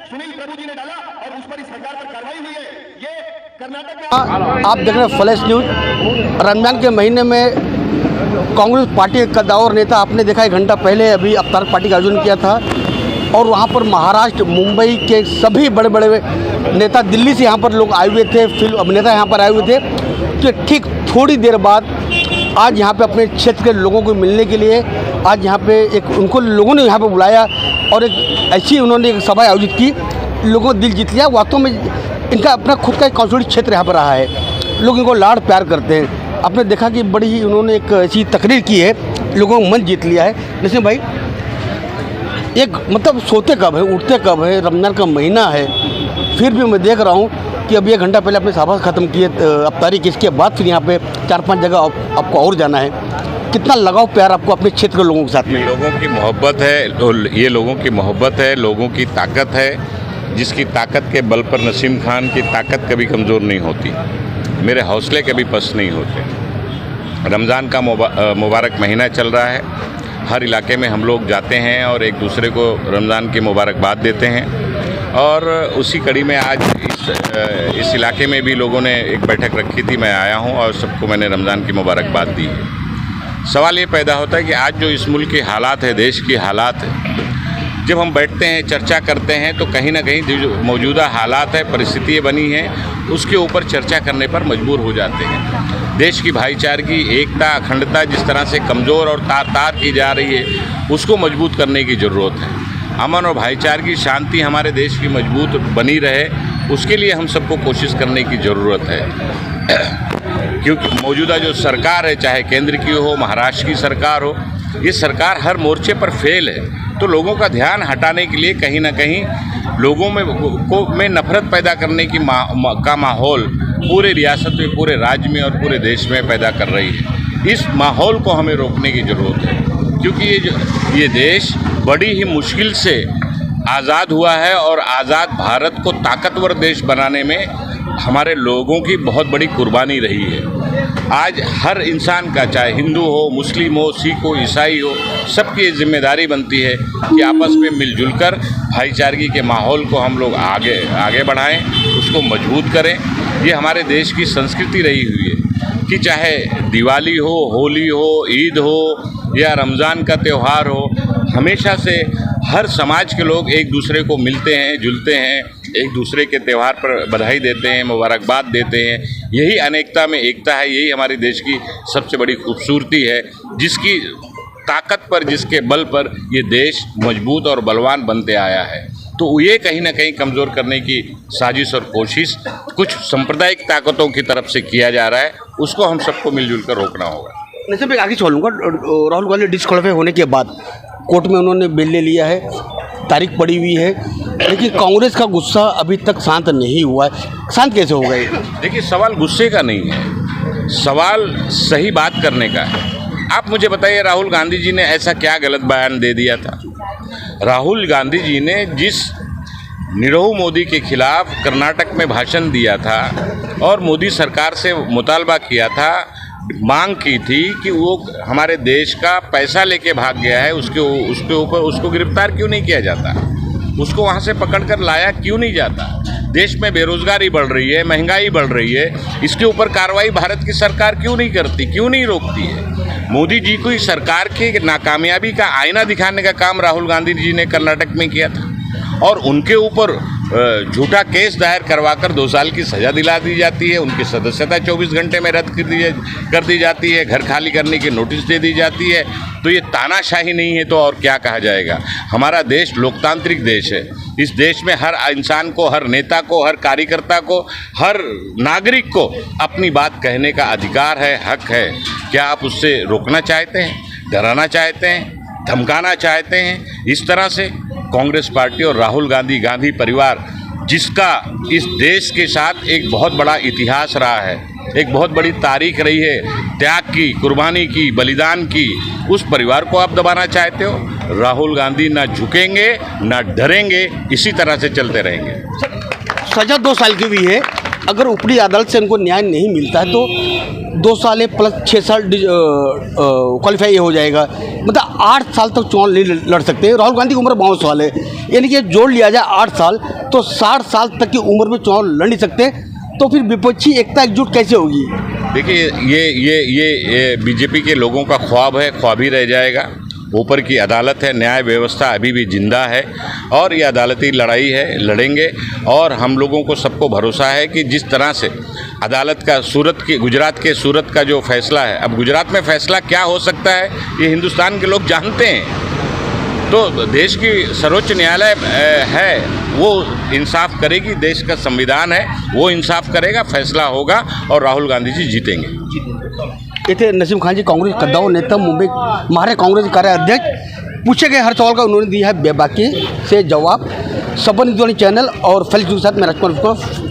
सुनील प्रभु जी ने डाला और उस पर इस सरकार पर कार्रवाई हुई है। ये कर्नाटक में आप देख रहे हैं फ्लैश न्यूज। रमजान के महीने में कांग्रेस पार्टी का कद्दावर नेता आपने देखा 1 घंटा पहले अभी अफ्तार पार्टी का आयोजन किया था और वहाँ पर महाराष्ट्र मुंबई के सभी बड़े बड़े नेता, दिल्ली से यहाँ पर लोग आए हुए थे, फिल्म अभिनेता यहाँ पर आए हुए थे कि ठीक थोड़ी देर बाद आज यहाँ पे अपने क्षेत्र के लोगों को मिलने के लिए आज यहाँ पे एक उनको लोगों ने यहाँ पे बुलाया और एक ऐसी उन्होंने एक सभा आयोजित की, लोगों ने दिल जीत लिया। वास्तव में इनका अपना खुद का एक कॉन्स्टिट्यूंसी क्षेत्र यहाँ पर रहा है, लोग इनको लाड़ प्यार करते हैं। आपने देखा कि बड़ी ही उन्होंने एक ऐसी तकरीर की है, लोगों का मन जीत लिया है। नसीम भाई, एक मतलब सोते कब है, उठते कब है, रमज़ान का महीना है, फिर भी मैं देख रहा हूँ कि अभी 1 घंटा पहले अपने सभा ख़त्म किए अफ्तारी की, इसके बाद फिर यहाँ पे 4-5 जगह आपको और जाना है। कितना लगाव प्यार आपको अपने क्षेत्र के लोगों के साथ में? लोगों की मोहब्बत है, ये लोगों की मोहब्बत है, लोगों की ताकत है, जिसकी ताकत के बल पर नसीम खान की ताकत कभी कमज़ोर नहीं होती, मेरे हौसले कभी पस्त नहीं होते। रमज़ान का मुबारक महीना चल रहा है, हर इलाके में हम लोग जाते हैं और एक दूसरे को रमज़ान की मुबारकबाद देते हैं और उसी कड़ी में आज इस इलाके में भी लोगों ने एक बैठक रखी थी, मैं आया हूं और सबको मैंने रमज़ान की मुबारकबाद दी है। सवाल ये पैदा होता है कि आज जो इस मुल्क के हालात है, देश की हालात है, जब हम बैठते हैं चर्चा करते हैं तो कहीं ना कहीं जो मौजूदा हालात है, परिस्थितियाँ बनी हैं, उसके ऊपर चर्चा करने पर मजबूर हो जाते हैं। देश की भाईचारगी, एकता, अखंडता जिस तरह से कमज़ोर और तार की जा रही है, उसको मजबूत करने की ज़रूरत है। अमन और भाईचारगी, शांति हमारे देश की मजबूत बनी रहे, उसके लिए हम सबको कोशिश करने की ज़रूरत है। क्योंकि मौजूदा जो सरकार है, चाहे केंद्र की हो, महाराष्ट्र की सरकार हो, ये सरकार हर मोर्चे पर फेल है। तो लोगों का ध्यान हटाने के लिए कहीं ना कहीं लोगों में नफरत पैदा करने की का माहौल पूरे रियासत में, पूरे राज्य में और पूरे देश में पैदा कर रही है। इस माहौल को हमें रोकने की ज़रूरत है, क्योंकि ये देश बड़ी ही मुश्किल से आज़ाद हुआ है और आज़ाद भारत को ताकतवर देश बनाने में हमारे लोगों की बहुत बड़ी कुर्बानी रही है। आज हर इंसान का, चाहे हिंदू हो, मुस्लिम हो, सिख हो, ईसाई हो, सबकी ये जिम्मेदारी बनती है कि आपस में मिलजुल कर भाईचारगी के माहौल को हम लोग आगे बढ़ाएं, उसको मजबूत करें। ये हमारे देश की संस्कृति रही हुई है कि चाहे दिवाली हो, होली हो, ईद हो या रमज़ान का त्यौहार हो, हमेशा से हर समाज के लोग एक दूसरे को मिलते हैं, जुलते हैं, एक दूसरे के त्यौहार पर बधाई देते हैं, मुबारकबाद देते हैं। यही अनेकता में एकता है, यही हमारे देश की सबसे बड़ी खूबसूरती है, जिसकी ताकत पर, जिसके बल पर ये देश मजबूत और बलवान बनते आया है। तो ये कहीं ना कहीं कमज़ोर करने की साजिश और कोशिश कुछ सांप्रदायिक ताकतों की तरफ से किया जा रहा है, उसको हम सबको मिलजुल कर रोकना होगा। वैसे मैं आगे छोड़ूंगा। राहुल गांधी डिस्क्वालीफाई होने के बाद कोर्ट में उन्होंने बेल ले लिया है, तारीख पड़ी हुई है, लेकिन कांग्रेस का गुस्सा अभी तक शांत नहीं हुआ है। शांत कैसे होगा ये? देखिए, सवाल गुस्से का नहीं है, सवाल सही बात करने का है। आप मुझे बताइए, राहुल गांधी जी ने ऐसा क्या गलत बयान दे दिया था? राहुल गांधी जी ने जिस नीरव मोदी के खिलाफ कर्नाटक में भाषण दिया था और मोदी सरकार से मुतालबा किया था, मांग की थी कि वो हमारे देश का पैसा लेके भाग गया है, उसके ऊपर उसको गिरफ्तार क्यों नहीं किया जाता? उसको वहाँ से पकड़कर लाया क्यों नहीं जाता? देश में बेरोजगारी बढ़ रही है, महंगाई बढ़ रही है, इसके ऊपर कार्रवाई भारत की सरकार क्यों नहीं करती, क्यों नहीं रोकती है? मोदी जी को इस सरकार की नाकामयाबी का आईना दिखाने का काम राहुल गांधी जी ने कर्नाटक में किया था और उनके ऊपर झूठा केस दायर करवाकर 2 साल की सज़ा दिला दी जाती है, उनकी सदस्यता 24 घंटे में रद्द कर दी जाती है, घर खाली करने की नोटिस दे दी जाती है। तो ये तानाशाही नहीं है तो और क्या कहा जाएगा? हमारा देश लोकतांत्रिक देश है। इस देश में हर इंसान को, हर नेता को, हर कार्यकर्ता को, हर नागरिक को अपनी बात कहने का अधिकार है, हक है। क्या आप उससे रोकना चाहते हैं, डराना चाहते हैं, धमकाना चाहते हैं? इस तरह से कांग्रेस पार्टी और राहुल गांधी परिवार, जिसका इस देश के साथ एक बहुत बड़ा इतिहास रहा है, एक बहुत बड़ी तारीख रही है, त्याग की, कुर्बानी की, बलिदान की, उस परिवार को आप दबाना चाहते हो? राहुल गांधी ना झुकेंगे, ना डरेंगे, इसी तरह से चलते रहेंगे। सजा 2 साल की हुई है, अगर ऊपरी अदालत से उनको न्याय नहीं मिलता है तो 2 साल प्लस 6 साल क्वालिफाई हो जाएगा, मतलब 8 साल तक चुनाव नहीं लड़ सकते। राहुल गांधी की उम्र 52 साल है, यानी कि जोड़ लिया जाए 8 साल तो 60 साल तक की उम्र में चुनाव लड़ नहीं सकते। तो फिर विपक्षी एकता एकजुट कैसे होगी? देखिए, ये बीजेपी के लोगों का ख्वाब है, ख्वाब ही रह जाएगा। ऊपर की अदालत है, न्याय व्यवस्था अभी भी जिंदा है और ये अदालती लड़ाई है, लड़ेंगे। और हम लोगों को सबको भरोसा है कि जिस तरह से अदालत का गुजरात के सूरत का जो फैसला है, अब गुजरात में फैसला क्या हो सकता है ये हिंदुस्तान के लोग जानते हैं। तो देश की सर्वोच्च न्यायालय है, वो इंसाफ करेगी, देश का संविधान है, वो इंसाफ करेगा, फैसला होगा और राहुल गांधी जी जीतेंगे। ये थे नसीम खान जी, कांग्रेस कद्दावर नेता, मुंबई महाराष्ट्र कांग्रेस कार्याध्यक्ष। पूछे गए हर सवाल का उन्होंने दिया है बेबाकी से जवाब। सबन चैनल और फेसबुक के साथ मैं राजकुमार